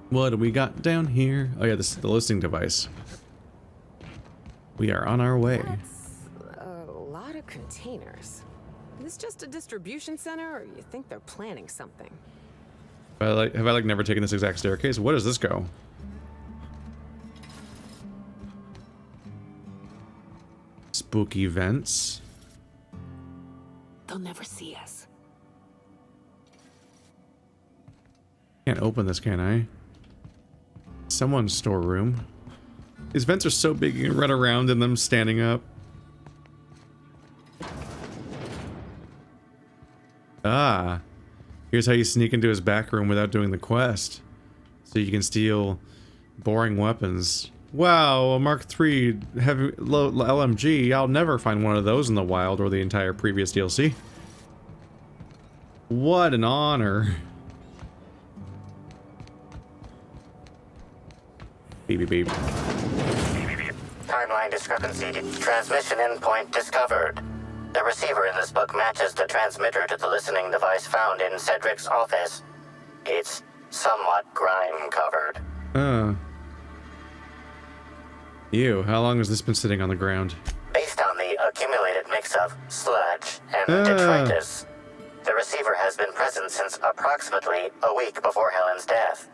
What do we got down here? Oh yeah, this is the listening device. We are on our way. That's a lot of containers. Is this just a distribution center, or you think they're planning something? Have I never taken this exact staircase? Where does this go? Spooky vents. They'll never see us. Can't open this, can I? Someone's storeroom. These vents are so big you can run around in them standing up. Ah. Here's how you sneak into his back room without doing the quest. So you can steal boring weapons. Wow, a Mark III heavy LMG. I'll never find one of those in the wild or the entire previous DLC. What an honor. Beep, beep, beep. Timeline discrepancy. Transmission endpoint discovered. The receiver in this book matches the transmitter to the listening device found in Cedric's office. It's somewhat grime-covered. Ew, how long has this been sitting on the ground? Based on the accumulated mix of sludge and detritus, the receiver has been present since approximately a week before Helen's death.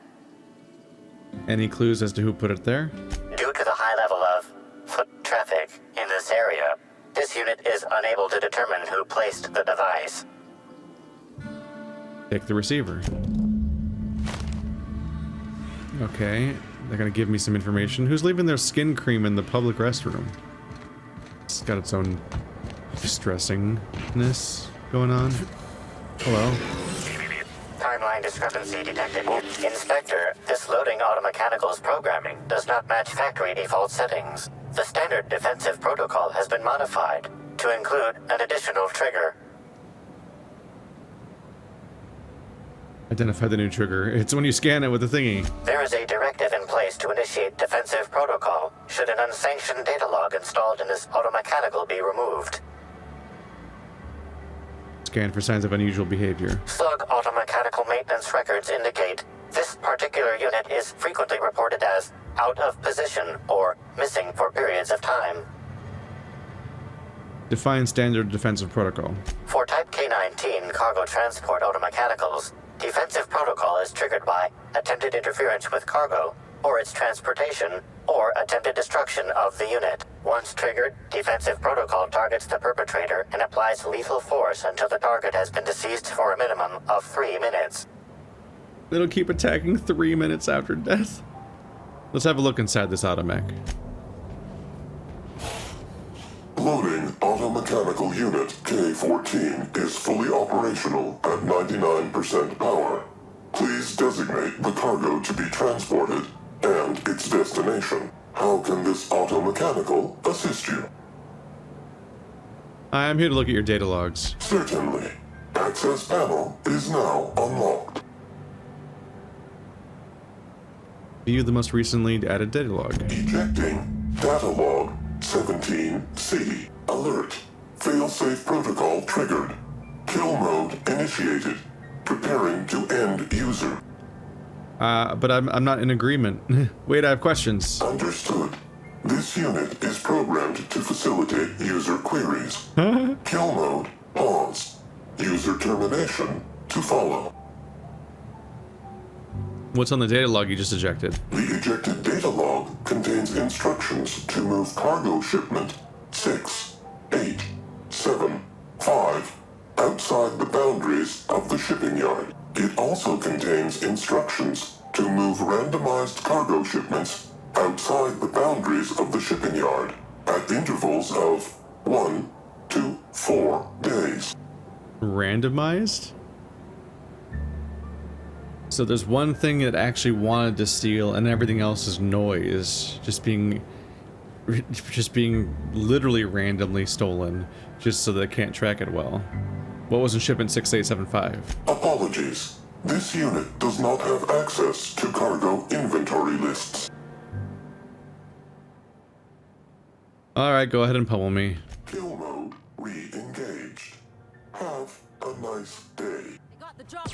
Any clues as to who put it there? Due to the high level of foot traffic in this area, this unit is unable to determine who placed the device. Take the receiver. Okay, they're gonna give me some information. Who's leaving their skin cream in the public restroom? It's got its own distressingness going on. Hello. Timeline discrepancy detected. Inspector, this loading automechanical's programming does not match factory default settings. The standard defensive protocol has been modified to include an additional trigger. Identify the new trigger. It's when you scan it with the thingy. There is a directive in place to initiate defensive protocol should an unsanctioned data log installed in this automechanical be removed. Scan for signs of unusual behavior. Slug automechanical maintenance records indicate this particular unit is frequently reported as out of position or missing for periods of time. Define standard defensive protocol. For Type K-19 cargo transport automechanicals, defensive protocol is triggered by attempted interference with cargo, or its transportation, or attempted destruction of the unit. Once triggered, defensive protocol targets the perpetrator and applies lethal force until the target has been deceased for a minimum of 3 minutes. It'll keep attacking 3 minutes after death. Let's have a look inside this automech. Loading automechanical unit K-14 is fully operational at 99% power. Please designate the cargo to be transported and its destination. How can this automechanical assist you? I'm here to look at your data logs. Certainly. Access panel is now unlocked. View the most recently added data log. Ejecting data log 17C. Alert. Failsafe protocol triggered. Kill mode initiated. Preparing to end user. But I'm not in agreement. Wait, I have questions. Understood. This unit is programmed to facilitate user queries. Kill mode pause. User termination to follow. What's on the data log you just ejected? The ejected data log contains instructions to move cargo shipment 6, 8, 7, 5 outside the boundaries of the shipping yard. It also contains instructions to move randomized cargo shipments outside the boundaries of the shipping yard at intervals of 1 to 4 days. Randomized? So there's one thing that actually wanted to steal and everything else is noise. Just being literally randomly stolen just so they can't track it well. What was in shipment 6875? Apologies. This unit does not have access to cargo inventory lists. Alright, go ahead and pummel me. Kill mode re-engaged. Have a nice day. I got the job.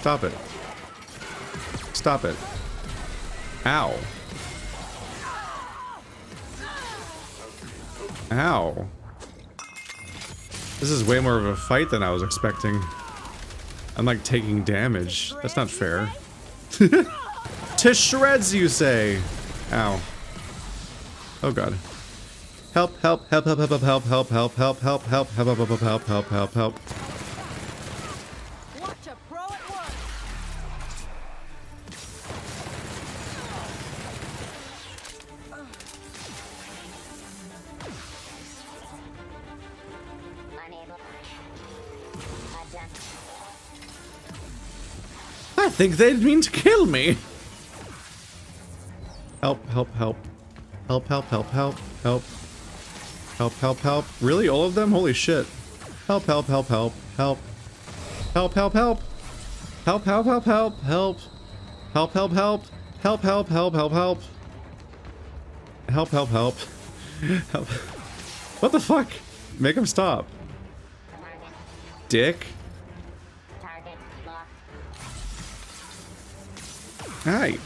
Stop it. Stop it. Ow. Ow. This is way more of a fight than I was expecting. I'm like taking damage. That's not fair. To shreds, you say? Ow. Oh god. Help, help, help, help, help, help, help, help, help, help, help, help, help, help, help, help, help, help. Watch a pro at work. I think they mean to kill me. Help, help, help. Help, help, help, help, help. Help, help, help. Really? All of them? Holy shit. Help, help, help, help, help. Help, help, help. Help, help, help, help, help. Help, help, help. Help, help, help, help, help. Help, help, help. Help. What the fuck? Make him stop. Dick. Hi.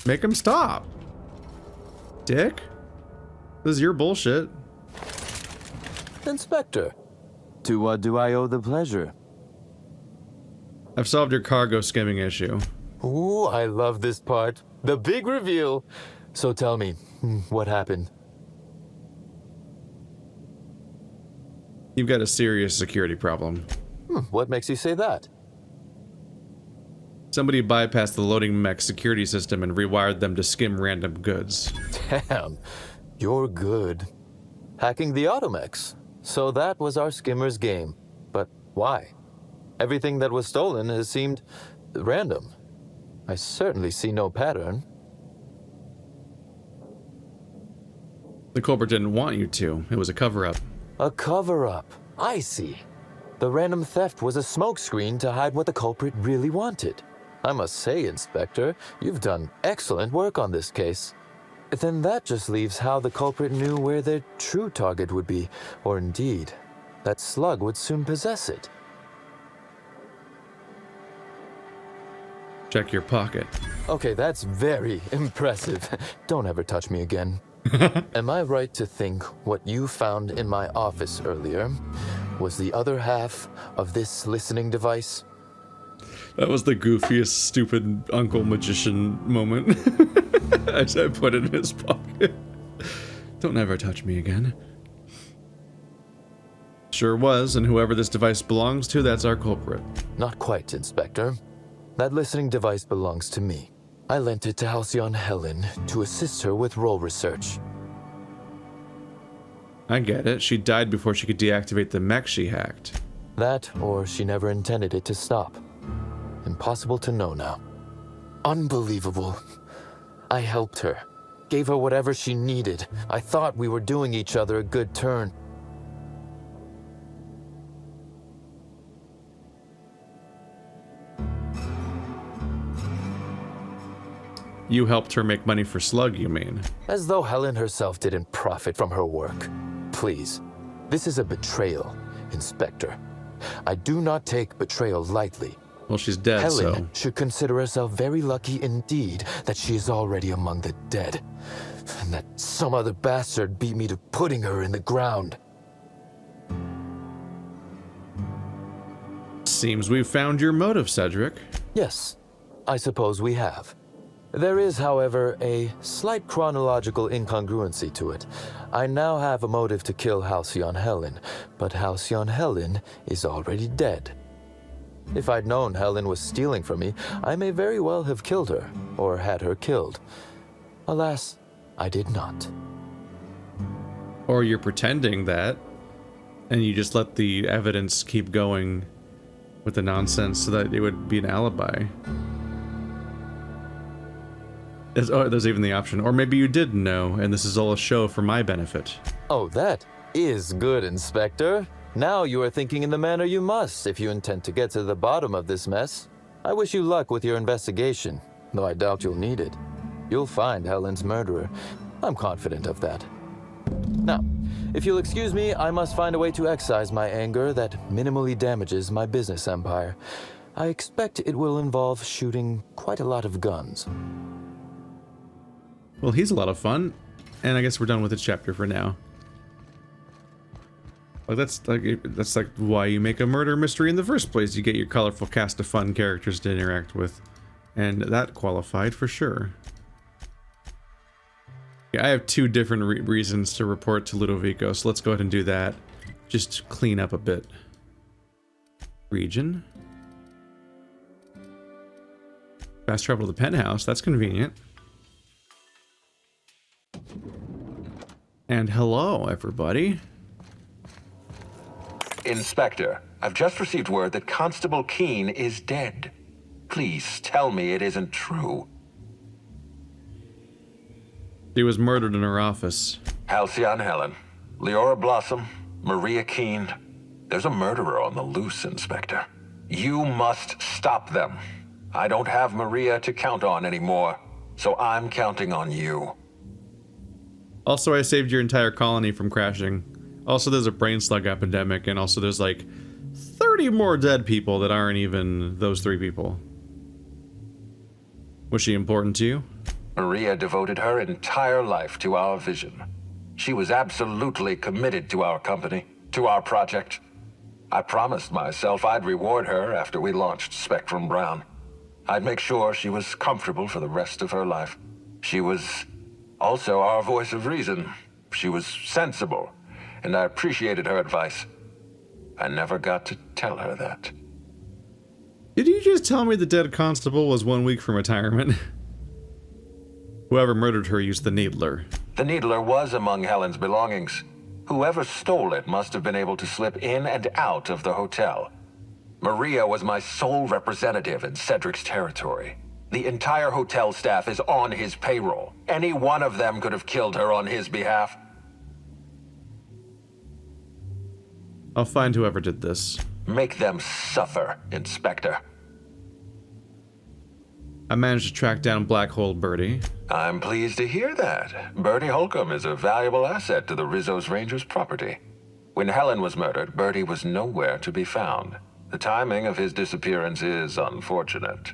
Make him stop. Dick. This is your bullshit. Inspector, to what do I owe the pleasure? I've solved your cargo skimming issue. Ooh, I love this part. The big reveal. So tell me, what happened? You've got a serious security problem. What makes you say that? Somebody bypassed the loading mech security system and rewired them to skim random goods. Damn, you're good. Hacking the automechs. So that was our skimmer's game. But why? Everything that was stolen has seemed random. I certainly see no pattern. The culprit didn't want you to. It was a cover-up. A cover-up. I see. The random theft was a smokescreen to hide what the culprit really wanted. I must say, Inspector, you've done excellent work on this case. Then that just leaves how the culprit knew where their true target would be, or indeed, that slug would soon possess it. Check your pocket. Okay, that's very impressive. Don't ever touch me again. Am I right to think what you found in my office earlier was the other half of this listening device? That was the goofiest, stupid uncle magician moment. As I put it in his pocket. Don't ever touch me again. Sure was, and whoever this device belongs to, that's our culprit. Not quite, Inspector. That listening device belongs to me. I lent it to Halcyon Helen to assist her with role research. I get it. She died before she could deactivate the mech she hacked. That, or she never intended it to stop. Impossible to know now. Unbelievable. I helped her. Gave her whatever she needed. I thought we were doing each other a good turn. You helped her make money for Slug, you mean? As though Helen herself didn't profit from her work. Please, this is a betrayal, Inspector. I do not take betrayal lightly. Well, she's dead, Helen should consider herself very lucky indeed that she is already among the dead. And that some other bastard beat me to putting her in the ground. Seems we've found your motive, Cedric. Yes, I suppose we have. There is, however, a slight chronological incongruency to it. I now have a motive to kill Halcyon Helen, but Halcyon Helen is already dead. If I'd known Helen was stealing from me, I may very well have killed her, or had her killed. Alas, I did not. Or you're pretending that, and you just let the evidence keep going with the nonsense so that it would be an alibi. There's even the option. Or maybe you did know, and this is all a show for my benefit. Oh, that is good, Inspector. Now you are thinking in the manner you must if you intend to get to the bottom of this mess. I wish you luck with your investigation, though I doubt you'll need it. You'll find Helen's murderer. I'm confident of that. Now, If you'll excuse me, I must find a way to excise my anger that minimally damages my business empire. I expect it will involve shooting quite a lot of guns. Well, he's a lot of fun, and I guess we're done with the chapter for now. Like that's like why you make a murder mystery in the first place. You get your colorful cast of fun characters to interact with, and that qualified for sure. Yeah, I have two different reasons to report to Ludovico, so let's go ahead and do that. Just clean up a bit. Region. Fast travel to the penthouse, that's convenient. And hello, everybody. Inspector, I've just received word that Constable Keene is dead. Please tell me it isn't true. She was murdered in her office. Halcyon Helen, Leora Blossom, Maria Keene. There's a murderer on the loose, Inspector. You must stop them. I don't have Maria to count on anymore, so I'm counting on you. Also, I saved your entire colony from crashing. Also, there's a brain slug epidemic, and also there's like 30 more dead people that aren't even those 3 people. Was she important to you? Maria devoted her entire life to our vision. She was absolutely committed to our company, to our project. I promised myself I'd reward her after we launched Spectrum Brown. I'd make sure she was comfortable for the rest of her life. She was also our voice of reason. She was sensible, and I appreciated her advice. I never got to tell her that. Did you just tell me the dead constable was 1 week from retirement? Whoever murdered her used the needler. The needler was among Helen's belongings. Whoever stole it must have been able to slip in and out of the hotel. Maria was my sole representative in Cedric's territory. The entire hotel staff is on his payroll. Any one of them could have killed her on his behalf. I'll find whoever did this. Make them suffer, Inspector. I managed to track down Black Hole Birdie. I'm pleased to hear that. Bertie Holcomb is a valuable asset to the Rizzo's Rangers property. When Helen was murdered, Bertie was nowhere to be found. The timing of his disappearance is unfortunate.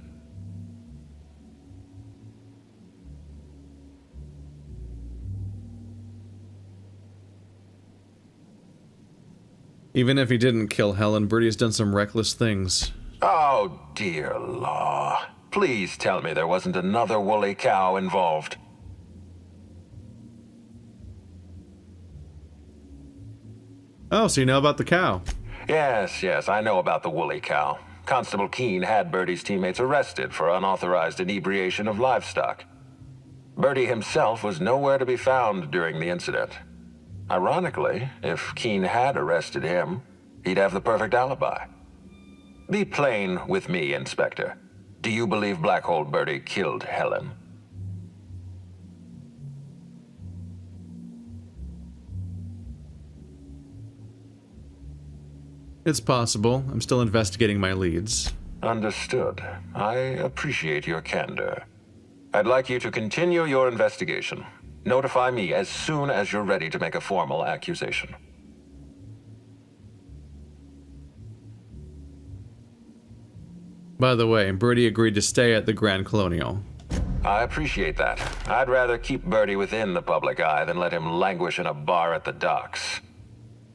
Even if he didn't kill Helen, Birdie has done some reckless things. Oh, dear law. Please tell me there wasn't another woolly cow involved. Oh, so you know about the cow? Yes, I know about the woolly cow. Constable Keene had Bertie's teammates arrested for unauthorized inebriation of livestock. Bertie himself was nowhere to be found during the incident. Ironically, if Keene had arrested him, he'd have the perfect alibi. Be plain with me, Inspector. Do you believe Black Hole Birdie killed Helen? It's possible. I'm still investigating my leads. Understood. I appreciate your candor. I'd like you to continue your investigation. Notify me as soon as you're ready to make a formal accusation. By the way, Birdie agreed to stay at the Grand Colonial. I appreciate that. I'd rather keep Bertie within the public eye than let him languish in a bar at the docks.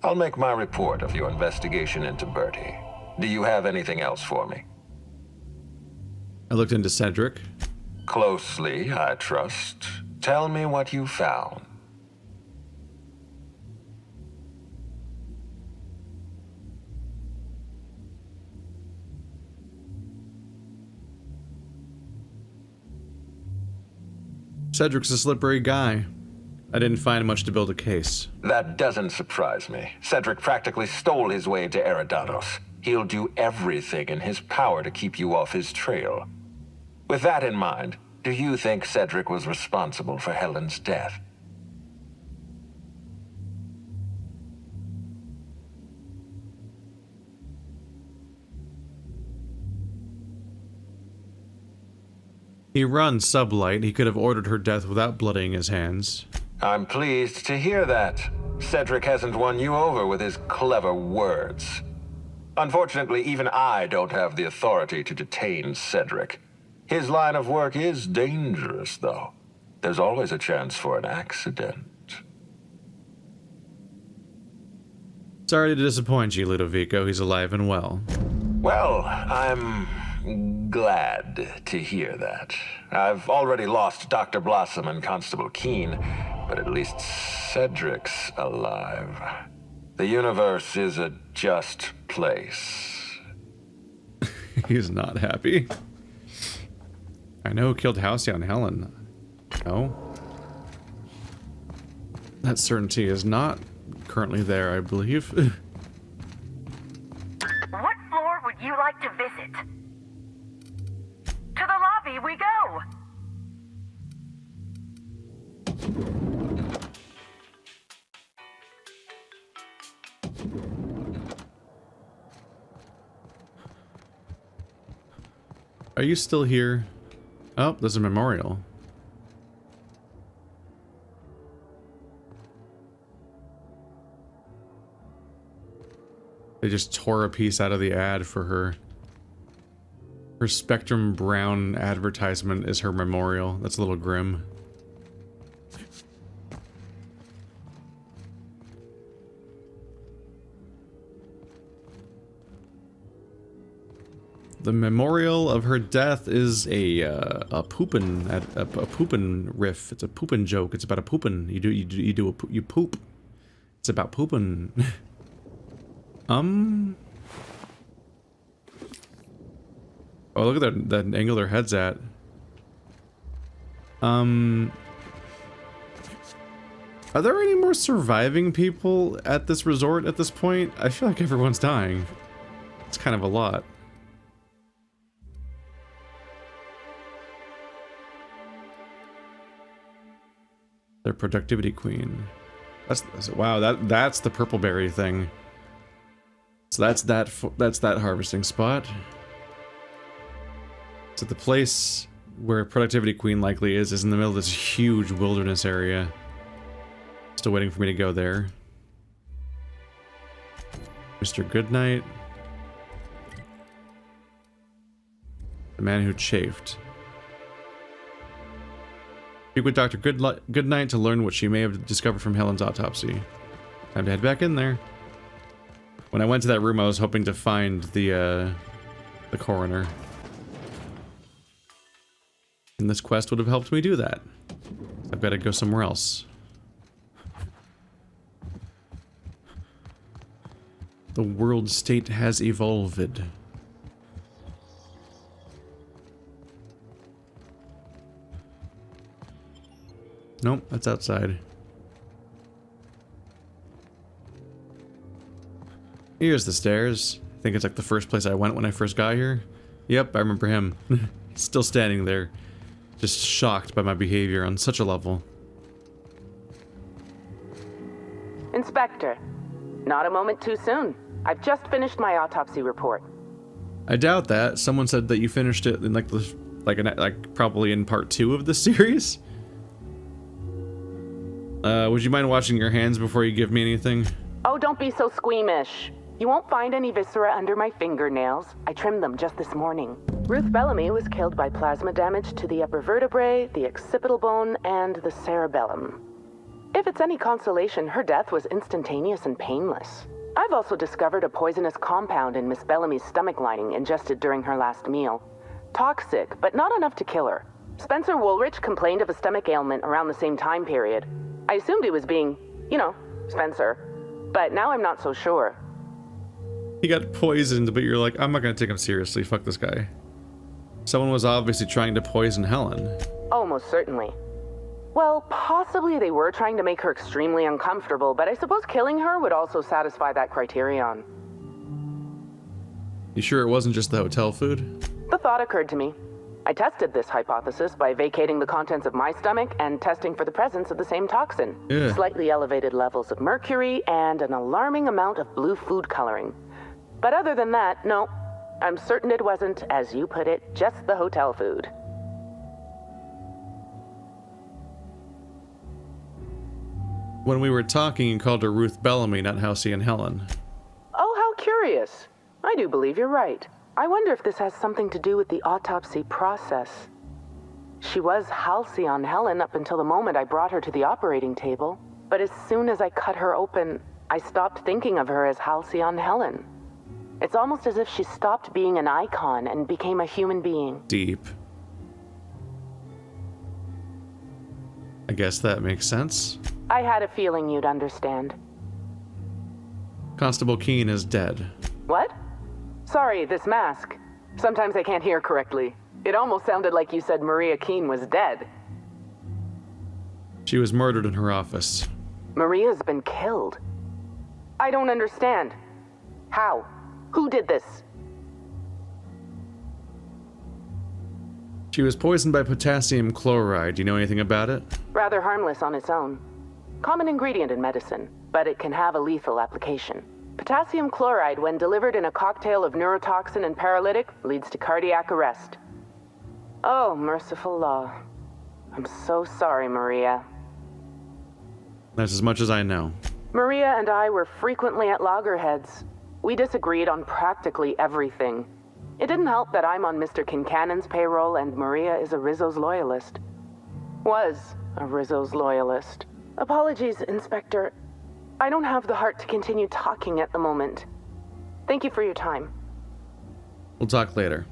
I'll make my report of your investigation into Bertie. Do you have anything else for me? I looked into Cedric. Closely, I trust. Tell me what you found. Cedric's a slippery guy. I didn't find much to build a case. That doesn't surprise me. Cedric practically stole his way into Eridanos. He'll do everything in his power to keep you off his trail. With that in mind, do you think Cedric was responsible for Helen's death? He runs Sublight. He could have ordered her death without bloodying his hands. I'm pleased to hear that. Cedric hasn't won you over with his clever words. Unfortunately, even I don't have the authority to detain Cedric. His line of work is dangerous, though. There's always a chance for an accident. Sorry to disappoint you, Ludovico. He's alive and well. Well, I'm glad to hear that. I've already lost Dr. Blossom and Constable Keene, but at least Cedric's alive. The universe is a just place. He's not happy. I know who killed Halcyon Helen. No. That certainty is not currently there, I believe. What floor would you like to visit? To the lobby we go! Are you still here? Oh, there's a memorial. They just tore a piece out of the ad for her. Her Spectrum Brown advertisement is her memorial. That's a little grim. The memorial of her death is a poopin riff. It's a poopin joke. It's about a poopin. You poop. It's about poopin. Oh, look at that angle their head's at. Are there any more surviving people at this resort at this point? I feel like everyone's dying. It's kind of a lot. Their productivity queen. Wow, that's the purple berry thing. So that's that harvesting spot. So the place where productivity queen likely is in the middle of this huge wilderness area. Still waiting for me to go there. Mr. Goodnight. The man who chafed. Speak with Dr. Goodnight to learn what she may have discovered from Helen's autopsy. Time to head back in there. When I went to that room, I was hoping to find the coroner. And this quest would have helped me do that. I've got to go somewhere else. The world state has evolved. Nope, that's outside. Here's the stairs. I think it's like the first place I went when I first got here. Yep, I remember him. He's still standing there. Just shocked by my behavior on such a level. Inspector, not a moment too soon. I've just finished my autopsy report. I doubt that. Someone said that you finished it in like probably in part 2 of the series. Would you mind washing your hands before you give me anything? Oh, don't be so squeamish. You won't find any viscera under my fingernails. I trimmed them just this morning. Ruth Bellamy was killed by plasma damage to the upper vertebrae, the occipital bone, and the cerebellum. If it's any consolation, her death was instantaneous and painless. I've also discovered a poisonous compound in Miss Bellamy's stomach lining ingested during her last meal. Toxic, but not enough to kill her. Spencer Woolrich complained of a stomach ailment around the same time period. I assumed he was being, Spencer. But now I'm not so sure. He got poisoned, but you're like, I'm not gonna take him seriously. Fuck this guy. Someone was obviously trying to poison Helen. Oh, most certainly. Well, possibly they were trying to make her extremely uncomfortable, but I suppose killing her would also satisfy that criterion. You sure it wasn't just the hotel food? The thought occurred to me. I tested this hypothesis by vacating the contents of my stomach and testing for the presence of the same toxin. Yeah. Slightly elevated levels of mercury and an alarming amount of blue food coloring. But other than that, no. I'm certain it wasn't, as you put it, just the hotel food. When we were talking, you called her Ruth Bellamy, not Halcyon Helen. Oh, how curious. I do believe you're right. I wonder if this has something to do with the autopsy process. She was Halcyon Helen up until the moment I brought her to the operating table. But as soon as I cut her open, I stopped thinking of her as Halcyon Helen. It's almost as if she stopped being an icon and became a human being. Deep. I guess that makes sense. I had a feeling you'd understand. Constable Keene is dead. What? Sorry, this mask. Sometimes I can't hear correctly. It almost sounded like you said Maria Keene was dead. She was murdered in her office. Maria's been killed. I don't understand. How? Who did this? She was poisoned by potassium chloride. Do you know anything about it? Rather harmless on its own. Common ingredient in medicine, but it can have a lethal application. Potassium chloride, when delivered in a cocktail of neurotoxin and paralytic, leads to cardiac arrest. Oh, merciful law. I'm so sorry, Maria. That's as much as I know. Maria and I were frequently at loggerheads. We disagreed on practically everything. It didn't help that I'm on Mr. Kincannon's payroll and Maria is a Rizzo's loyalist. Was a Rizzo's loyalist. Apologies, Inspector. I don't have the heart to continue talking at the moment. Thank you for your time. We'll talk later.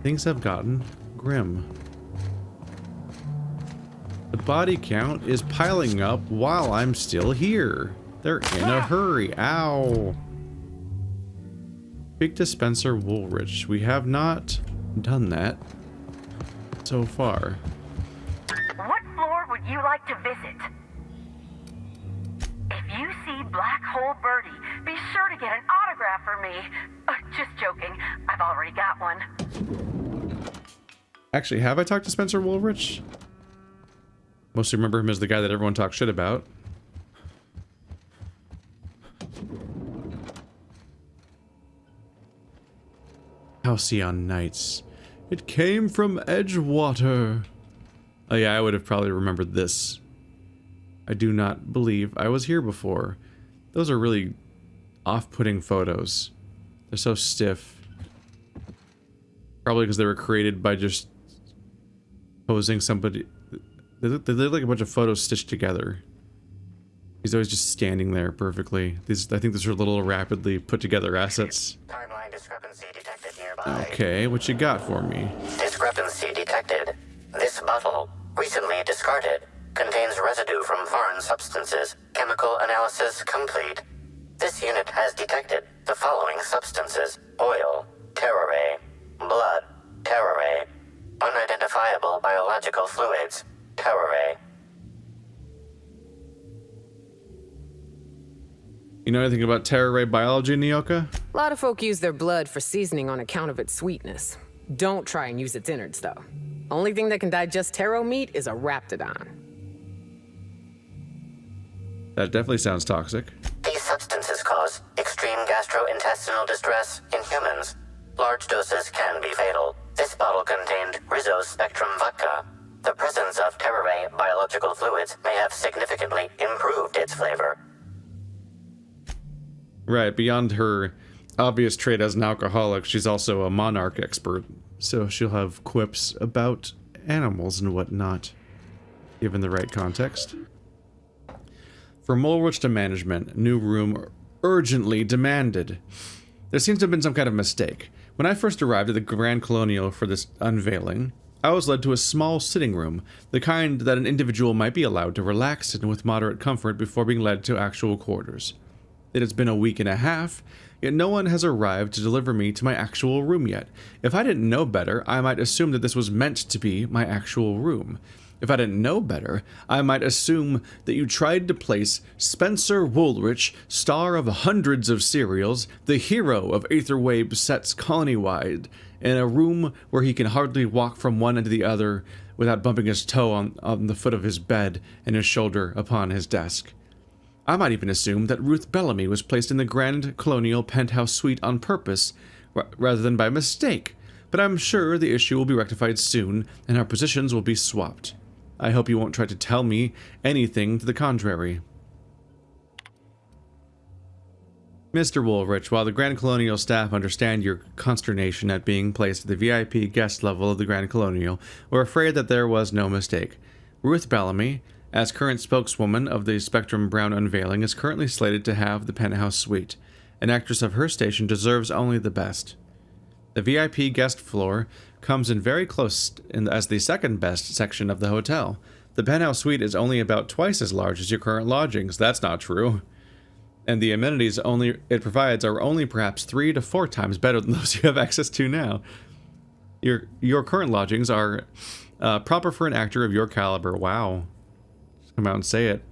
Things have gotten grim. The body count is piling up while I'm still here. They're in a hurry. Ow. Speak to Spencer Woolrich. We have not done that so far. What floor would you like to visit? If you see Black Hole Birdie, be sure to get an autograph for me. Just joking. I've already got one. Actually, have I talked to Spencer Woolrich? Mostly remember him as the guy that everyone talks shit about. Halcyon Nights. It came from Edgewater. Oh yeah, I would have probably remembered this. I do not believe I was here before. Those are really off-putting photos. They're so stiff. Probably because they were created by just posing somebody. They look like a bunch of photos stitched together. He's always just standing there perfectly. I think these are little rapidly put together assets. Timeline discrepancy detected nearby. Okay, what you got for me? Discrepancy detected. This bottle, recently discarded, contains residue from foreign substances. Chemical analysis complete. This unit has detected the following substances: oil, terrare, blood, terrare, unidentifiable biological fluids, terrare. You know anything about terrare biology, Nyoka? A lot of folk use their blood for seasoning on account of its sweetness. Don't try and use its innards, though. Only thing that can digest taro meat is a raptidon. That definitely sounds toxic. These substances cause extreme gastrointestinal distress in humans. Large doses can be fatal. This bottle contained Rizzo's Spectrum vodka. The presence of terrare biological fluids may have significantly improved its flavor. Right, beyond her obvious trait as an alcoholic, she's also a monarch expert, so she'll have quips about animals and whatnot, given the right context. From Woolrich to management, new room urgently demanded. There seems to have been some kind of mistake. When I first arrived at the Grand Colonial for this unveiling, I was led to a small sitting room, the kind that an individual might be allowed to relax in with moderate comfort before being led to actual quarters. It has been a week and a half, yet no one has arrived to deliver me to my actual room yet. If I didn't know better, I might assume that this was meant to be my actual room. If I didn't know better, I might assume that you tried to place Spencer Woolrich, star of hundreds of serials, the hero of Aetherwave sets colony-wide, in a room where he can hardly walk from one end to the other without bumping his toe on the foot of his bed and his shoulder upon his desk. I might even assume that Ruth Bellamy was placed in the Grand Colonial penthouse suite on purpose, rather than by mistake, but I'm sure the issue will be rectified soon and our positions will be swapped. I hope you won't try to tell me anything to the contrary. Mr. Woolrich, while the Grand Colonial staff understand your consternation at being placed at the VIP guest level of the Grand Colonial, we're afraid that there was no mistake. Ruth Bellamy, as current spokeswoman of the Spectrum Brown unveiling, is currently slated to have the penthouse suite. An actress of her station deserves only the best. The VIP guest floor comes in very close as the second best section of the hotel. The penthouse suite is only about twice as large as your current lodgings. That's not true. And the amenities it provides are only perhaps 3 to 4 times better than those you have access to now. Your current lodgings are proper for an actor of your caliber. Wow. Just come out and say it.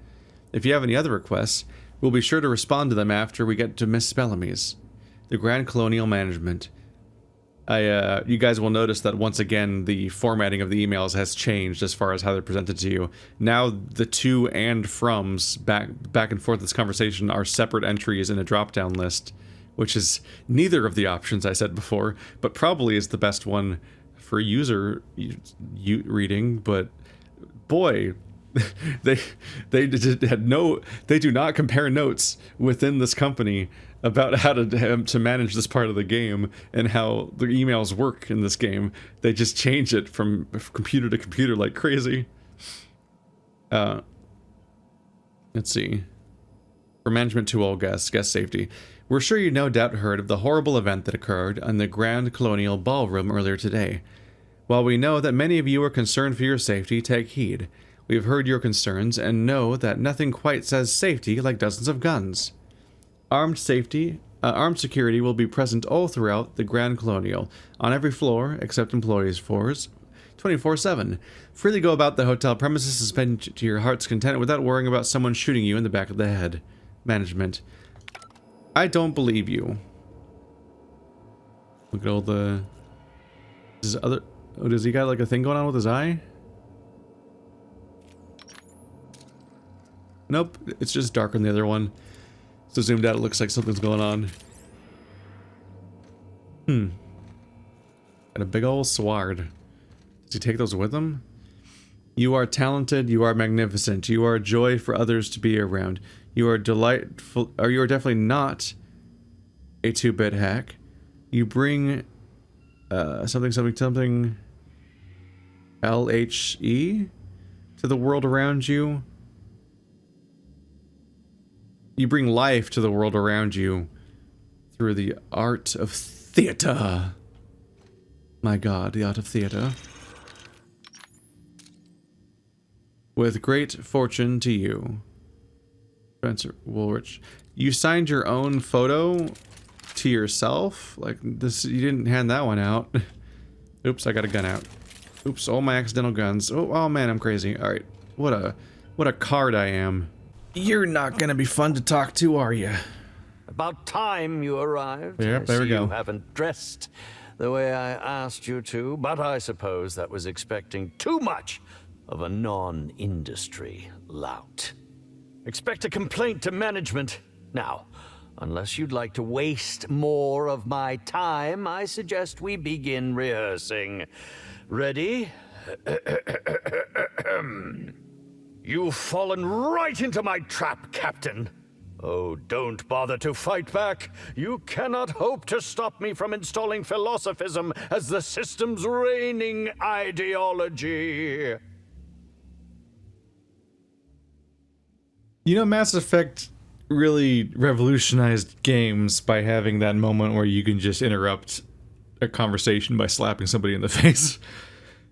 If you have any other requests, we'll be sure to respond to them after we get to Miss Bellamy's. The Grand Colonial Management. You guys will notice that once again the formatting of the emails has changed as far as how they're presented to you. Now the to and froms back and forth this conversation are separate entries in a drop-down list, which is neither of the options I said before, but probably is the best one for user reading. But boy, they do not compare notes within this company about how to manage this part of the game and how the emails work in this game. They just change it from computer to computer like crazy. Let's see. For management to all guest safety. We're sure you no doubt heard of the horrible event that occurred in the Grand Colonial Ballroom earlier today. While we know that many of you are concerned for your safety, take heed. We've heard your concerns and know that nothing quite says safety like dozens of guns. Armed security will be present all throughout the Grand Colonial, on every floor, except employees' floors, 24/7. Freely go about the hotel premises and spend to your heart's content without worrying about someone shooting you in the back of the head. Management. I don't believe you. Look at all the... Oh, does he got like a thing going on with his eye? Nope, it's just darker than the other one. So zoomed out, it looks like something's going on. Got a big old sword. Does he take those with him? You are talented, you are magnificent, you are a joy for others to be around. You are delightful, or you are definitely not a 2-bit hack. You bring something LHE to the world around you. You bring life to the world around you through the art of theater. My God, the art of theater. With great fortune to you. Spencer Woolrich. You signed your own photo to yourself? Like this, you didn't hand that one out. Oops, I got a gun out. Oops, all my accidental guns. Oh man, I'm crazy. All right, what a card I am. You're not gonna be fun to talk to, are you? About time you arrived. Yep, there we go. You haven't dressed the way I asked you to, but I suppose that was expecting too much of a non-industry lout. Expect a complaint to management. Now, unless you'd like to waste more of my time, I suggest we begin rehearsing. Ready? You've fallen right into my trap, Captain. Oh, don't bother to fight back. You cannot hope to stop me from installing philosophism as the system's reigning ideology. You know, Mass Effect really revolutionized games by having that moment where you can just interrupt a conversation by slapping somebody in the face.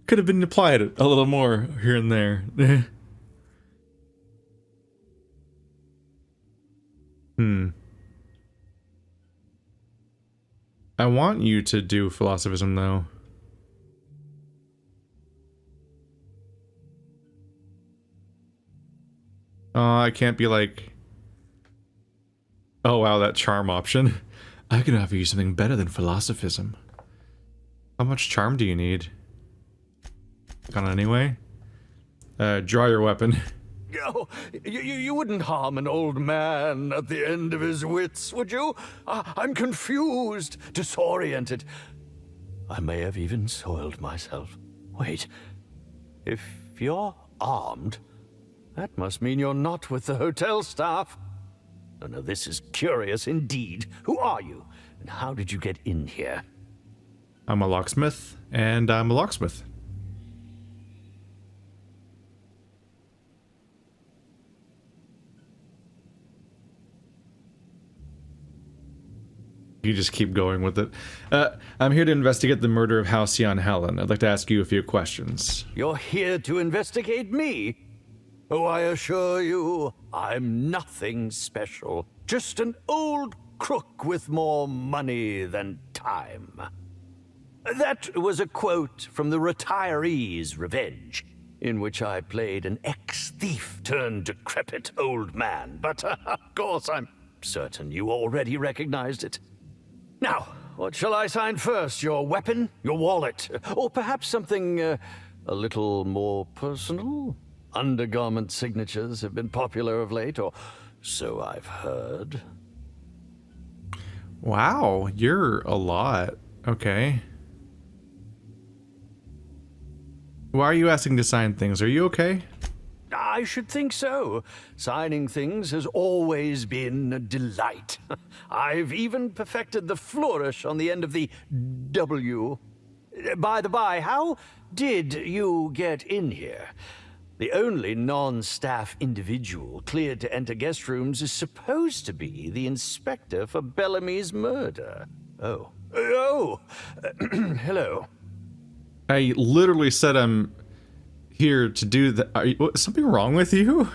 Could have been applied a little more here and there. I want you to do philosophism, though. Oh, I can't be like... Oh, wow, that charm option. I can offer you something better than philosophism. How much charm do you need? Got it anyway? Draw your weapon. Oh, you wouldn't harm an old man at the end of his wits, would you? I'm confused, disoriented. I may have even soiled myself. Wait, if you're armed? That must mean you're not with the hotel staff. Oh, no, this is curious indeed. Who are you, and how did you get in here? I'm a locksmith, and I'm a locksmith. You just keep going with it. I'm here to investigate the murder of Halcyon Helen. I'd like to ask you a few questions. You're here to investigate me? Oh, I assure you, I'm nothing special. Just an old crook with more money than time. That was a quote from The Retiree's Revenge, in which I played an ex-thief turned decrepit old man. But, of course, I'm certain you already recognized it. Now, what shall I sign first? Your weapon? Your wallet? Or perhaps something a little more personal? Undergarment signatures have been popular of late, or so I've heard. Wow, you're a lot. Okay. Why are you asking to sign things? Are you okay? I should think so. Signing things has always been a delight. I've even perfected the flourish on the end of the W. By the by, how did you get in here? The only non-staff individual cleared to enter guest rooms is supposed to be the inspector for Bellamy's murder. Oh. Hello. I literally said I'm here to do that. Is something wrong with you?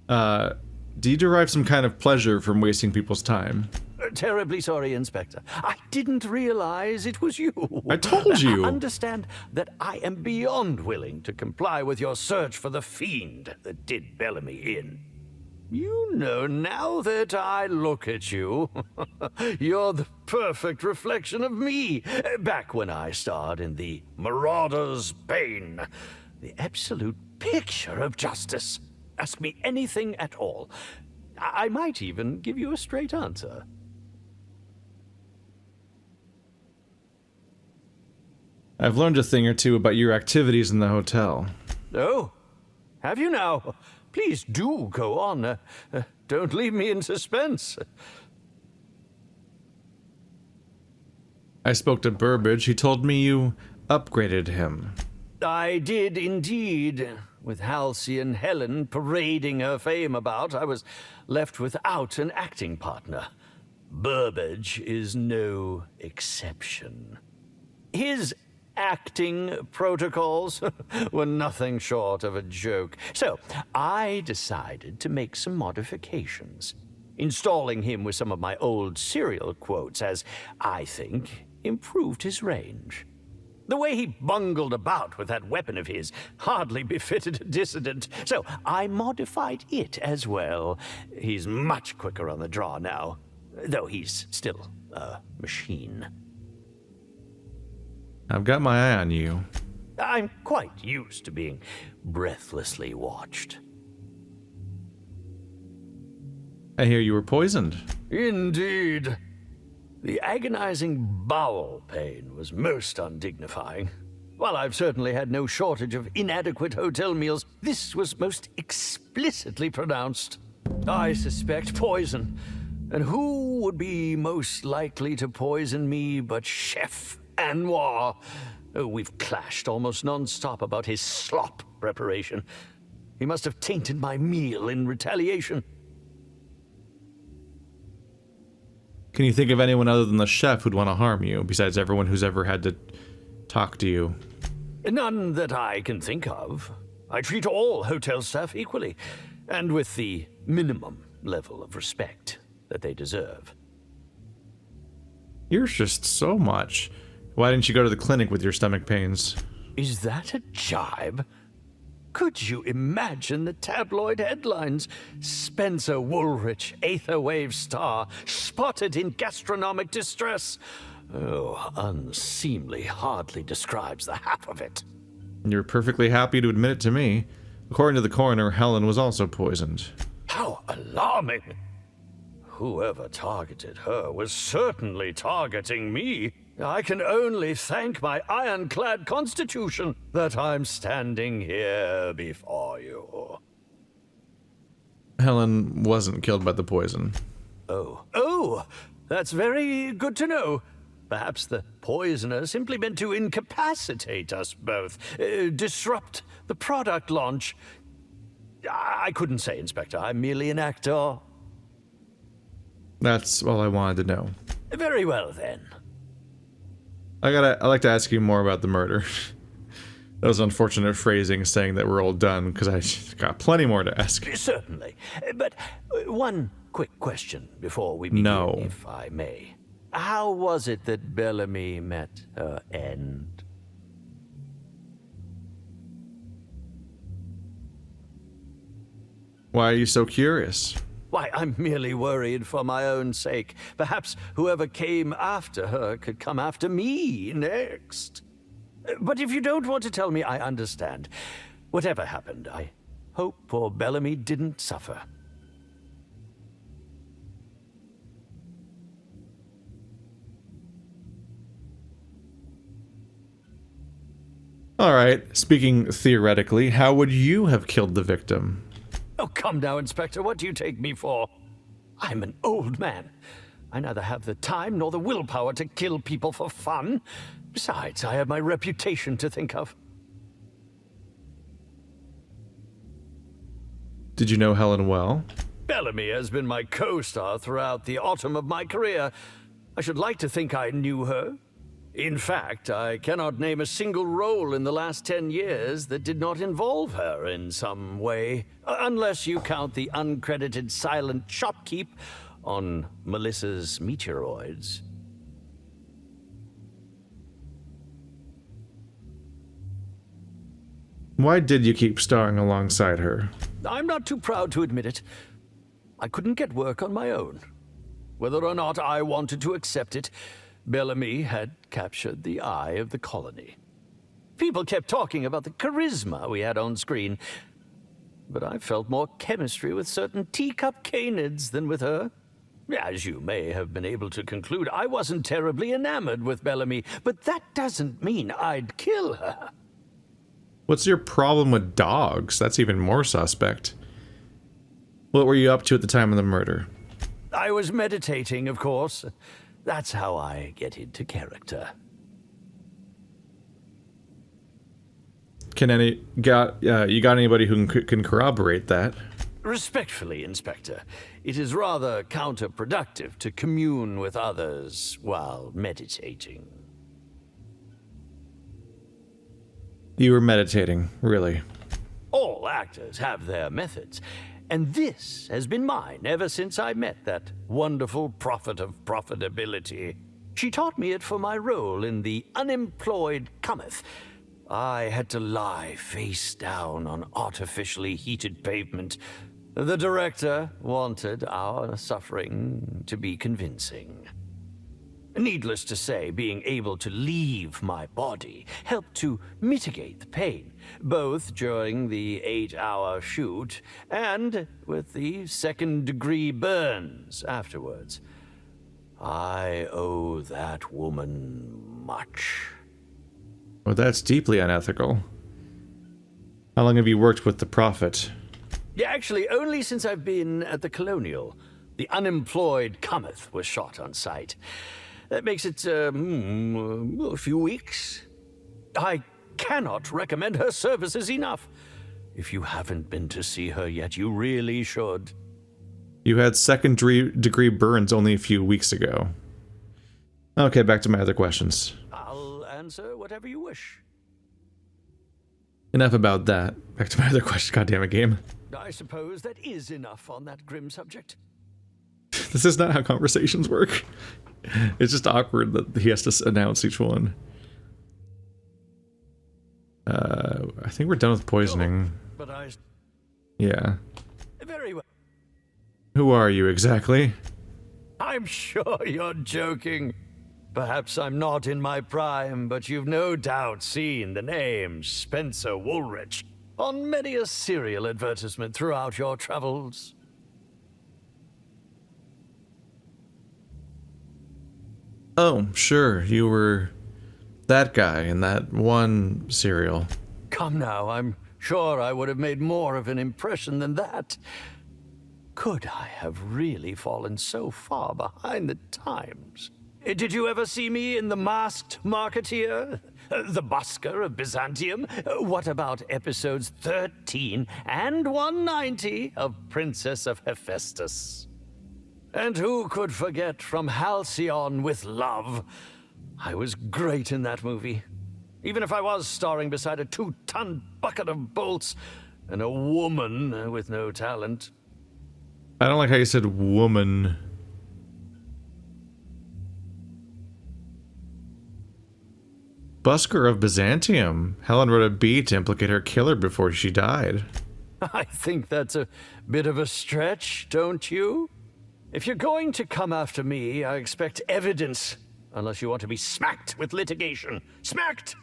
Do you derive some kind of pleasure from wasting people's time? Terribly sorry, Inspector. I didn't realize it was you. I told you. Understand that I am beyond willing to comply with your search for the fiend that did Bellamy in. You know, now that I look at you, you're the perfect reflection of me, back when I starred in The Marauder's Bane. The absolute picture of justice. Ask me anything at all. I might even give you a straight answer. I've learned a thing or two about your activities in the hotel. Oh, have you now? Please do go on. Don't leave me in suspense. I spoke to Burbage. He told me you upgraded him. I did indeed. With Halcyon Helen parading her fame about, I was left without an acting partner. Burbage is no exception. His acting protocols were nothing short of a joke. So I decided to make some modifications, installing him with some of my old serial quotes as, I think, improved his range. The way he bungled about with that weapon of his hardly befitted a dissident, so I modified it as well. He's much quicker on the draw now, though he's still a machine. I've got my eye on you. I'm quite used to being breathlessly watched. I hear you were poisoned. Indeed. The agonizing bowel pain was most undignifying. While I've certainly had no shortage of inadequate hotel meals, this was most explicitly pronounced. I suspect poison. And who would be most likely to poison me but Chef Anwar? Oh, we've clashed almost non-stop about his slop preparation. He must have tainted my meal in retaliation. Can you think of anyone other than the chef who'd want to harm you, besides everyone who's ever had to talk to you? None that I can think of. I treat all hotel staff equally, and with the minimum level of respect that they deserve. You're just so much. Why didn't you go to the clinic with your stomach pains? Is that a jibe? Could you imagine the tabloid headlines? Spencer Woolrich, Aetherwave star, spotted in gastronomic distress. Oh, unseemly hardly describes the half of it. You're perfectly happy to admit it to me. According to the coroner, Helen was also poisoned. How alarming! Whoever targeted her was certainly targeting me. I can only thank my ironclad constitution that I'm standing here before you. Helen wasn't killed by the poison. Oh, that's very good to know. Perhaps the poisoner simply meant to incapacitate us both, disrupt the product launch. I couldn't say, Inspector. I'm merely an actor. That's all I wanted to know. Very well, then. I'd like to ask you more about the murder. That was unfortunate phrasing saying that we're all done, because I got plenty more to ask. Certainly. But one quick question before we begin, if I may. How was it that Bellamy met her end? Why are you so curious? Why, I'm merely worried for my own sake. Perhaps whoever came after her could come after me next. But if you don't want to tell me, I understand. Whatever happened, I hope poor Bellamy didn't suffer. Alright, speaking theoretically, how would you have killed the victim? Oh, come now, Inspector. What do you take me for? I'm an old man. I neither have the time nor the willpower to kill people for fun. Besides, I have my reputation to think of. Did you know Helen well? Bellamy has been my co-star throughout the autumn of my career. I should like to think I knew her. In fact, I cannot name a single role in the last 10 years that did not involve her in some way, unless you count the uncredited silent shopkeep on Melissa's meteoroids. Why did you keep starring alongside her? I'm not too proud to admit it. I couldn't get work on my own. Whether or not I wanted to accept it, Bellamy had captured the eye of the colony. People kept talking about the charisma we had on screen, but I felt more chemistry with certain teacup canids than with her. As you may have been able to conclude, I wasn't terribly enamored with Bellamy, but that doesn't mean I'd kill her. What's your problem with dogs? That's even more suspect. What were you up to at the time of the murder? I was meditating, of course. That's how I get into character. You got anybody who can corroborate that? Respectfully, Inspector, it is rather counterproductive to commune with others while meditating. You were meditating, really? All actors have their methods, and this has been mine ever since I met that wonderful prophet of profitability. She taught me it for my role in The Unemployed Cometh. I had to lie face down on artificially heated pavement. The director wanted our suffering to be convincing. Needless to say, being able to leave my body helped to mitigate the pain, both during the 8-hour shoot and with the second-degree burns afterwards. I owe that woman much. Well, that's deeply unethical. How long have you worked with the Prophet? Yeah, actually, only since I've been at the Colonial. The Unemployed Cometh was shot on site. That makes it, a few weeks. I cannot recommend her services enough. If you haven't been to see her yet, you really should. You had second-degree burns only a few weeks ago. Okay, back to my other questions. I'll answer whatever you wish. Enough about that. Back to my other question. Goddamn it, game. I suppose that is enough on that grim subject. This is not how conversations work. It's just awkward that he has to announce each one. I think we're done with poisoning. But Yeah. Very well. Who are you exactly? I'm sure you're joking. Perhaps I'm not in my prime, but you've no doubt seen the name Spencer Woolrich on many a serial advertisement throughout your travels. Oh, sure, you were that guy in that one serial. Come now, I'm sure I would have made more of an impression than that. Could I have really fallen so far behind the times? Did you ever see me in The Masked Marketeer? The Busker of Byzantium? What about episodes 13 and 190 of Princess of Hephaestus? And who could forget From Halcyon with Love? I was great in that movie. Even if I was starring beside a 2-ton bucket of bolts and a woman with no talent. I don't like how you said woman. Busker of Byzantium. Helen wrote a beat to implicate her killer before she died. I think that's a bit of a stretch, don't you? If you're going to come after me, I expect evidence. Unless you want to be smacked with litigation. Smacked!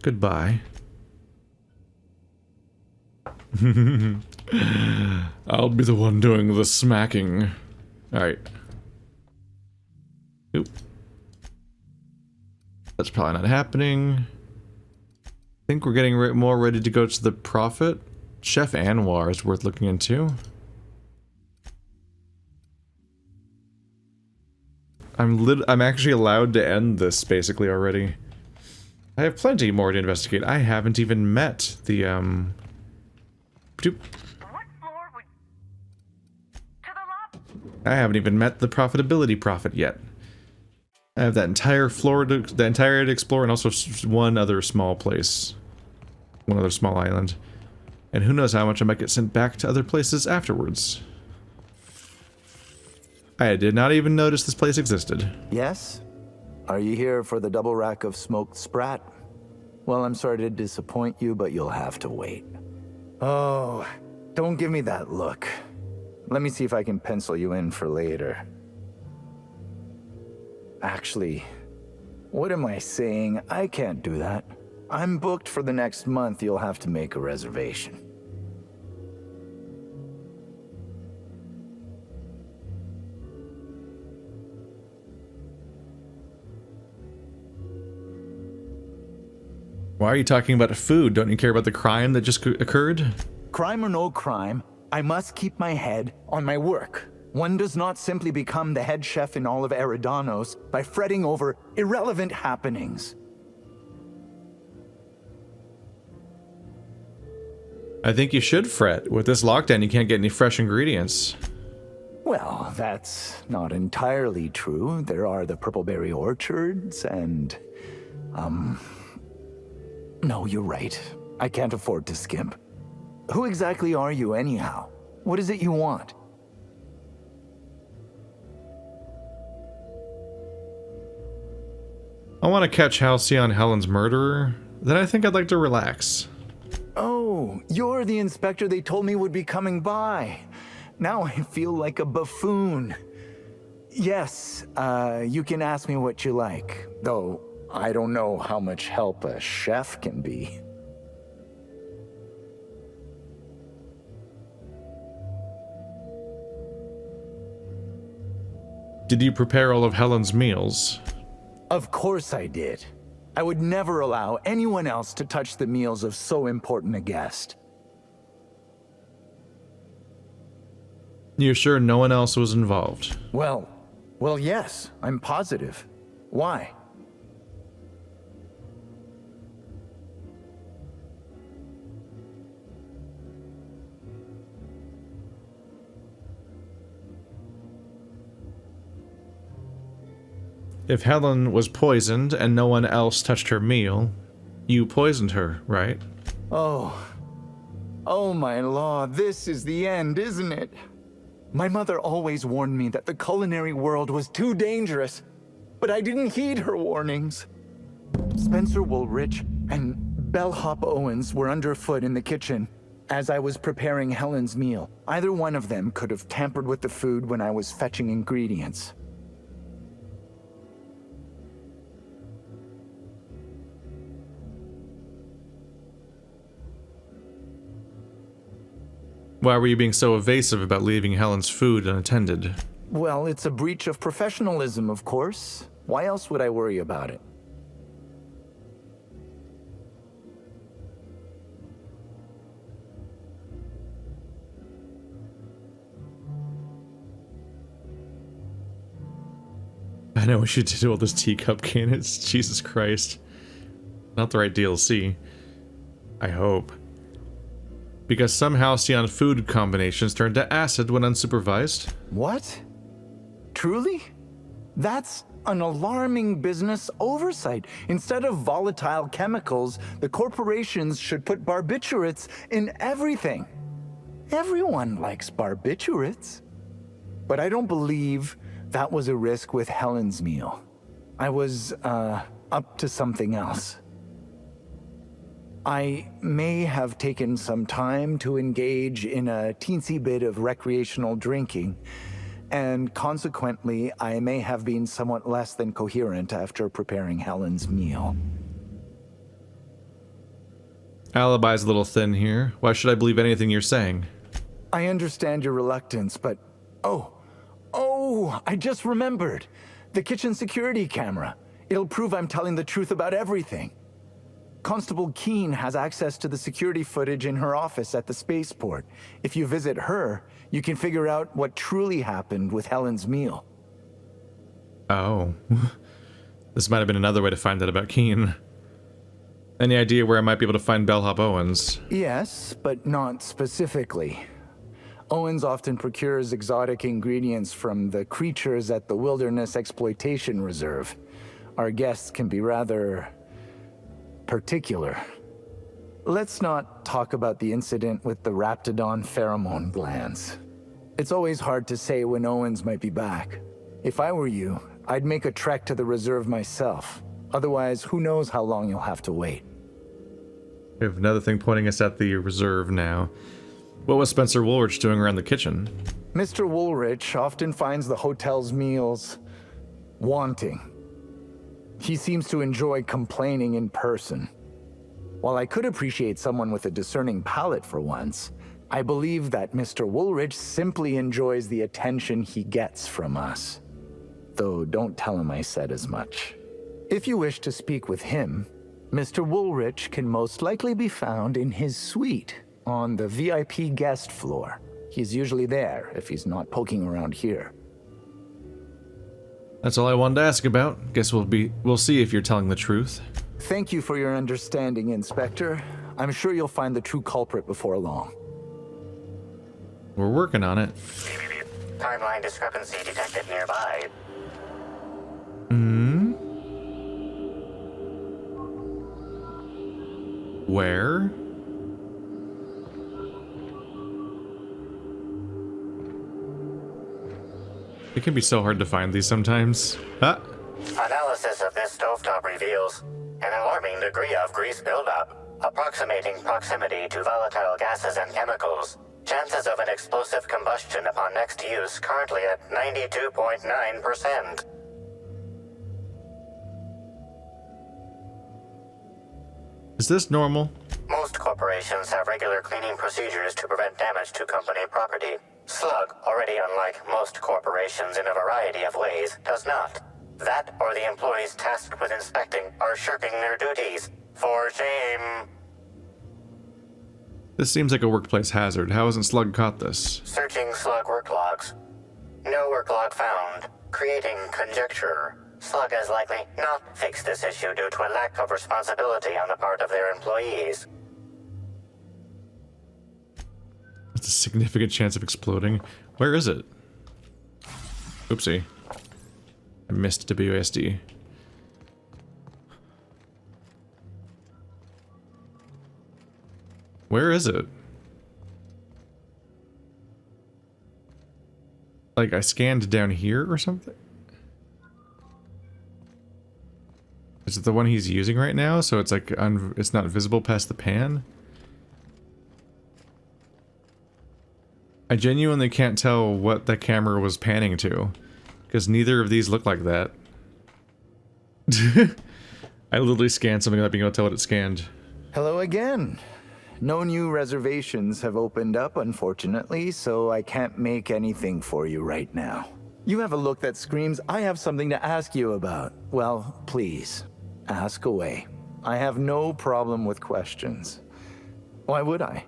Goodbye. I'll be the one doing the smacking. Alright. Oop. That's probably not happening. I think we're getting more ready to go to the Prophet. Chef Anwar is worth looking into. I'm actually allowed to end this basically already. I have plenty more to investigate. I haven't even met the What floor would... To the lobby? I haven't even met the profitability prophet yet. I have that entire floor to the entire area to explore, and also one other small place, one other small island, and who knows how much I might get sent back to other places afterwards. I did not even notice this place existed. Yes? Are you here for the double rack of smoked sprat? Well, I'm sorry to disappoint you, but you'll have to wait. Oh, don't give me that look. Let me see if I can pencil you in for later. Actually, what am I saying? I can't do that. I'm booked for the next month. You'll have to make a reservation. Why are you talking about food? Don't you care about the crime that just occurred? Crime or no crime, I must keep my head on my work. One does not simply become the head chef in all of Eridanos by fretting over irrelevant happenings. I think you should fret. With this lockdown, you can't get any fresh ingredients. Well, that's not entirely true. There are the purpleberry orchards and... No, you're right. I can't afford to skimp. Who exactly are you anyhow? What is it you want? I want to catch Halcyon Helen's murderer. Then I think I'd like to relax. Oh, you're the inspector they told me would be coming by. Now I feel like a buffoon. Yes, you can ask me what you like, though I don't know how much help a chef can be. Did you prepare all of Helen's meals? Of course I did. I would never allow anyone else to touch the meals of so important a guest. You're sure no one else was involved? Well, yes, I'm positive. Why? If Helen was poisoned and no one else touched her meal, you poisoned her, right? Oh my law, this is the end, isn't it? My mother always warned me that the culinary world was too dangerous, but I didn't heed her warnings. Spencer Woolrich and Bellhop Owens were underfoot in the kitchen as I was preparing Helen's meal. Either one of them could have tampered with the food when I was fetching ingredients. Why were you being so evasive about leaving Helen's food unattended? Well, it's a breach of professionalism, of course. Why else would I worry about it? I know we should do all those teacup cannons. Jesus Christ. Not the right DLC. I hope. Because some Halcyon food combinations turn to acid when unsupervised. What? Truly? That's an alarming business oversight. Instead of volatile chemicals, the corporations should put barbiturates in everything. Everyone likes barbiturates. But I don't believe that was a risk with Helen's meal. I was, up to something else. I may have taken some time to engage in a teensy bit of recreational drinking, and consequently, I may have been somewhat less than coherent after preparing Helen's meal. Alibi's a little thin here. Why should I believe anything you're saying? I understand your reluctance, but... Oh, I just remembered. The kitchen security camera. It'll prove I'm telling the truth about everything. Constable Keene has access to the security footage in her office at the spaceport. If you visit her, you can figure out what truly happened with Helen's meal. Oh. This might have been another way to find out about Keene. Any idea where I might be able to find Bellhop Owens? Yes, but not specifically. Owens often procures exotic ingredients from the creatures at the Wilderness Exploitation Reserve. Our guests can be rather... particular. Let's not talk about the incident with the Raptidon pheromone glands. It's always hard to say when Owens might be back. If I were you, I'd make a trek to the reserve myself. Otherwise, who knows how long you'll have to wait. We have another thing pointing us at the reserve now. What was Spencer Woolrich doing around the kitchen? Mr. Woolrich often finds the hotel's meals wanting. He seems to enjoy complaining in person. While I could appreciate someone with a discerning palate for once, I believe that Mr. Woolrich simply enjoys the attention he gets from us. Though don't tell him I said as much. If you wish to speak with him, Mr. Woolrich can most likely be found in his suite on the VIP guest floor. He's usually there if he's not poking around here. That's all I wanted to ask about. Guess we'll see if you're telling the truth. Thank you for your understanding, Inspector. I'm sure you'll find the true culprit before long. We're working on it. Timeline discrepancy detected nearby. Where? It can be so hard to find these sometimes. Ah! Analysis of this stovetop reveals an alarming degree of grease buildup, approximating proximity to volatile gases and chemicals. Chances of an explosive combustion upon next use currently at 92.9%. Is this normal? Most corporations have regular cleaning procedures to prevent damage to company property. Slug, already unlike most corporations in a variety of ways, does not. That or the employees tasked with inspecting are shirking their duties. For shame. This seems like a workplace hazard. How hasn't Slug caught this? Searching Slug work logs. No work log found. Creating conjecture. Slug has likely not fixed this issue due to a lack of responsibility on the part of their employees. It's a significant chance of exploding. Where is it? Oopsie. I missed WASD. Where is it? Like I scanned down here or something? Is it the one he's using right now? So it's like it's not visible past the pan? I genuinely can't tell what the camera was panning to, because neither of these look like that. I literally scanned something without being able to tell what it scanned. Hello again. No new reservations have opened up, unfortunately, so I can't make anything for you right now. You have a look that screams, I have something to ask you about. Well, please, ask away. I have no problem with questions. Why would I?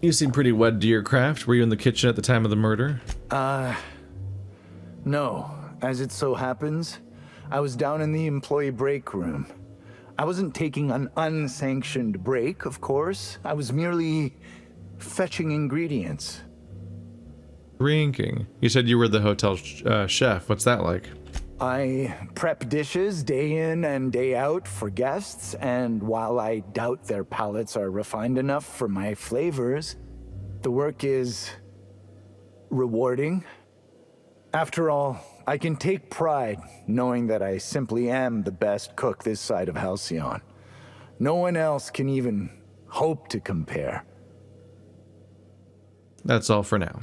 You seem pretty wed to your craft. Were you in the kitchen at the time of the murder? No. As it so happens, I was down in the employee break room. I wasn't taking an unsanctioned break, of course. I was merely fetching ingredients. Drinking. You said you were the hotel chef. What's that like? I prep dishes day in and day out for guests, and while I doubt their palates are refined enough for my flavors, the work is rewarding. After all, I can take pride knowing that I simply am the best cook this side of Halcyon. No one else can even hope to compare. That's all for now.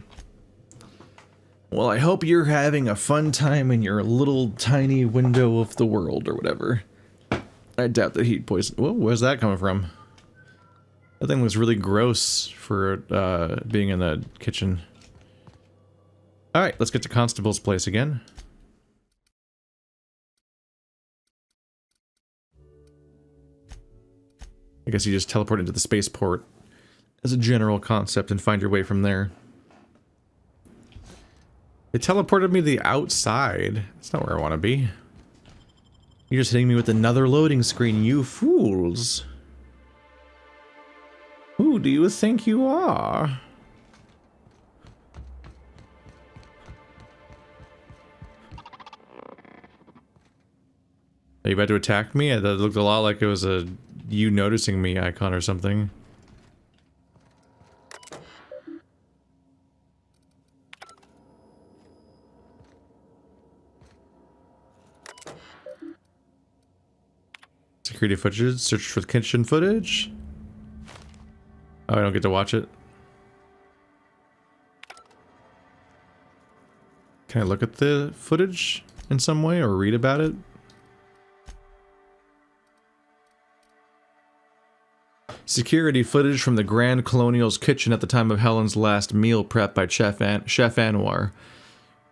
Well, I hope you're having a fun time in your little tiny window of the world or whatever. I doubt that heat poison. Whoa, where's that coming from? That thing looks really gross for being in the kitchen. Alright, let's get to Constable's place again. I guess you just teleport into the spaceport as a general concept and find your way from there. It teleported me to the outside. That's not where I want to be. You're just hitting me with another loading screen, you fools. Who do you think you are? Are you about to attack me? That looked a lot like it was a you noticing me icon or something. Security footage, search for kitchen footage. Oh, I don't get to watch it. Can I look at the footage in some way or read about it? Security footage from the Grand Colonial's kitchen at the time of Helen's last meal prep by Chef Anwar.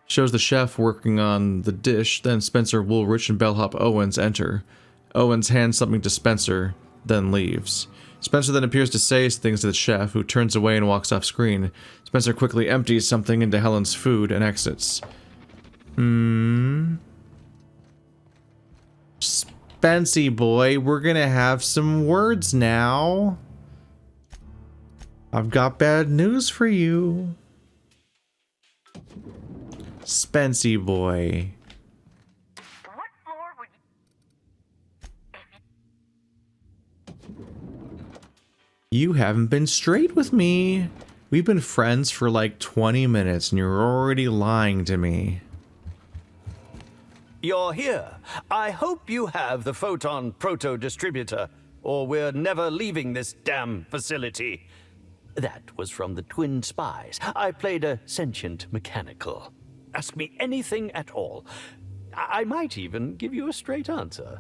Shows the chef working on the dish, then Spencer Woolrich and bellhop Owens enter. Owens hands something to Spencer, then leaves. Spencer then appears to say things to the chef, who turns away and walks off screen. Spencer quickly empties something into Helen's food and exits. Spency boy, we're gonna have some words now. I've got bad news for you. Spency boy. What floor would You haven't been straight with me. We've been friends for like 20 minutes and you're already lying to me. You're here. I hope you have the photon proto-distributor, or we're never leaving this damn facility. That was from the Twin Spies. I played a sentient mechanical. Ask me anything at all. I might even give you a straight answer.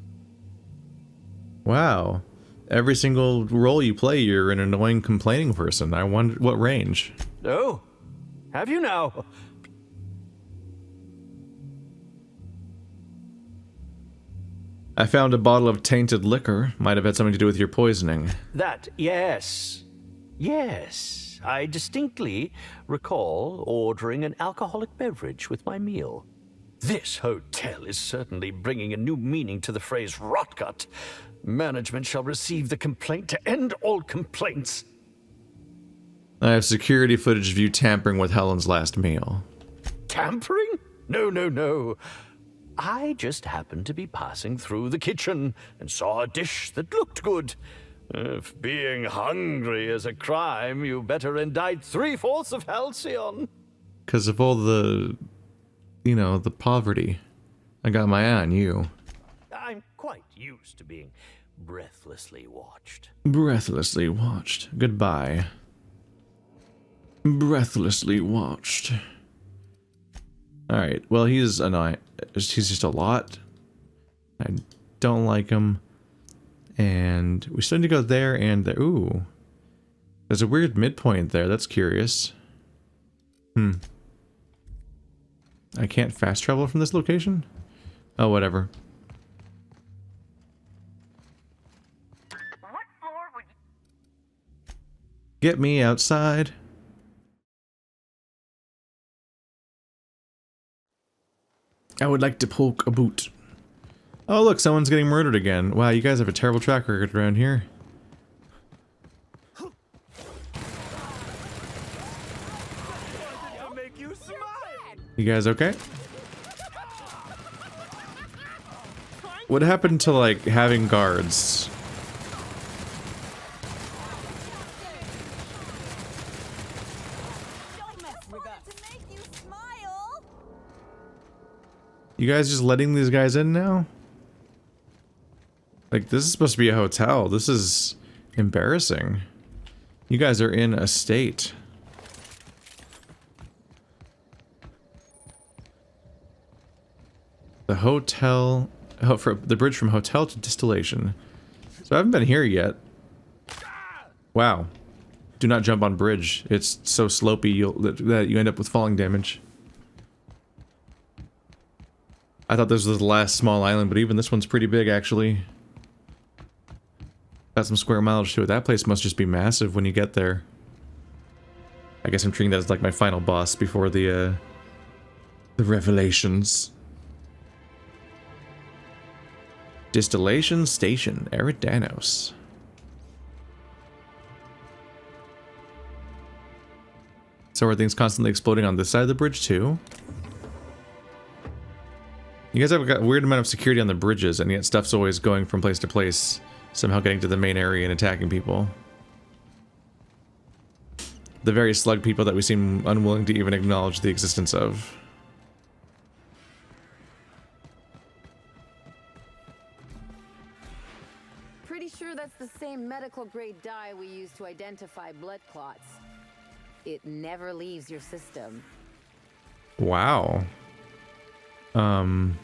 Wow. Every single role you play, you're an annoying, complaining person. I wonder what range. Oh, have you now? I found a bottle of tainted liquor. Might have had something to do with your poisoning. That, yes. Yes, I distinctly recall ordering an alcoholic beverage with my meal. This hotel is certainly bringing a new meaning to the phrase rotgut. Management shall receive the complaint to end all complaints. I have security footage of you tampering with Helen's last meal. Tampering? No, no, no. I just happened to be passing through the kitchen and saw a dish that looked good. If being hungry is a crime, you better indict 3/4 of Halcyon. Because of all the, you know, the poverty. I got my eye on you. I'm quite used to being breathlessly watched. Breathlessly watched. Goodbye. Breathlessly watched. Alright, well, he's annoying. He's just a lot. I don't like him. And we still need to go there and there. Ooh. There's a weird midpoint there. That's curious. I can't fast travel from this location? Oh, whatever. What floor would you... Get me outside. I would like to poke a boot. Oh, look, someone's getting murdered again. Wow, you guys have a terrible track record around here. You guys okay? What happened to, like, having guards? You guys just letting these guys in now? Like, this is supposed to be a hotel. This is embarrassing. You guys are in a state. The hotel... Oh, for the bridge from hotel to distillation. So I haven't been here yet. Wow. Do not jump on bridge. It's so slopey that you end up with falling damage. I thought this was the last small island, but even this one's pretty big, actually. Got some square mileage to it. That place must just be massive when you get there. I guess I'm treating that as like my final boss before the revelations. Distillation Station, Eridanos. So are things constantly exploding on this side of the bridge too? You guys have got a weird amount of security on the bridges, and yet stuff's always going from place to place, somehow getting to the main area and attacking people. The very slug people that we seem unwilling to even acknowledge the existence of. Pretty sure that's the same medical grade dye we use to identify blood clots. It never leaves your system. Wow. I'm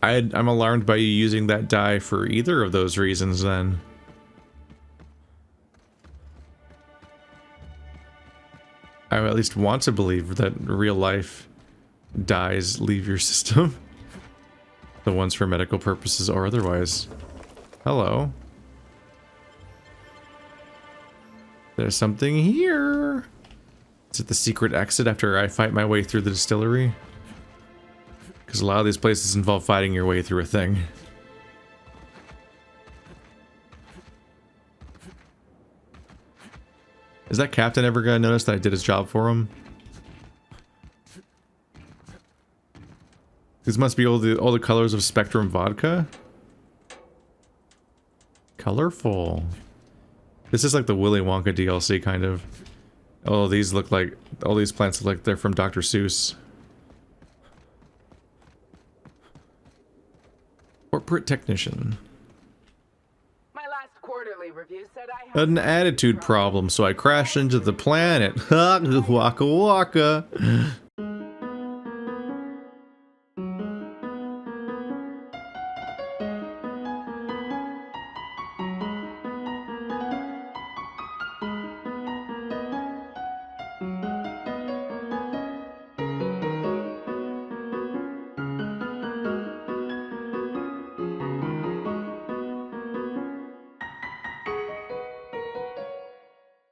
alarmed by you using that dye for either of those reasons then. I at least want to believe that real life dyes leave your system. The ones for medical purposes or otherwise. Hello. There's something here. Is it the secret exit after I fight my way through the distillery? Because a lot of these places involve fighting your way through a thing. Is that captain ever gonna notice that I did his job for him? These must be all the colors of Spectrum vodka. Colorful. This is like the Willy Wonka DLC kind of. Oh, these look like, all these plants look like they're from Dr. Seuss. Corporate technician. My last quarterly review said I had An attitude problem, so I crashed into the planet. Ha, waka waka.